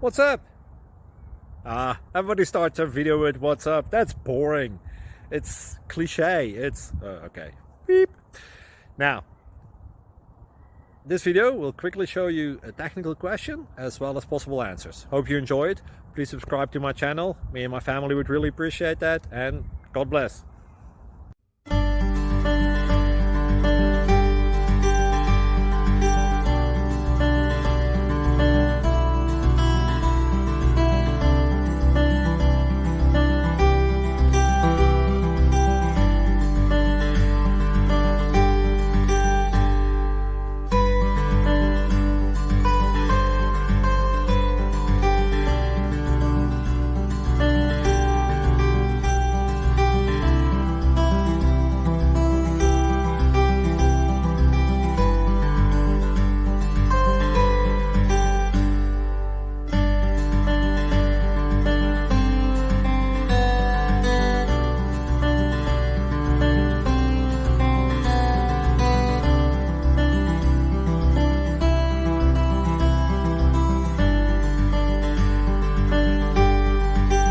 What's up? Everybody starts their video with what's up. That's boring. It's cliche. It's okay. Beep. Now, this video will quickly show you a technical question as well as possible answers. Hope you enjoy it. Please subscribe to my channel. Me and my family would really appreciate that, and God bless.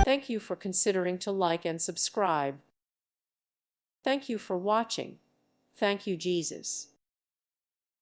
Thank you for considering to like and subscribe. Thank you for watching. Thank you, Jesus.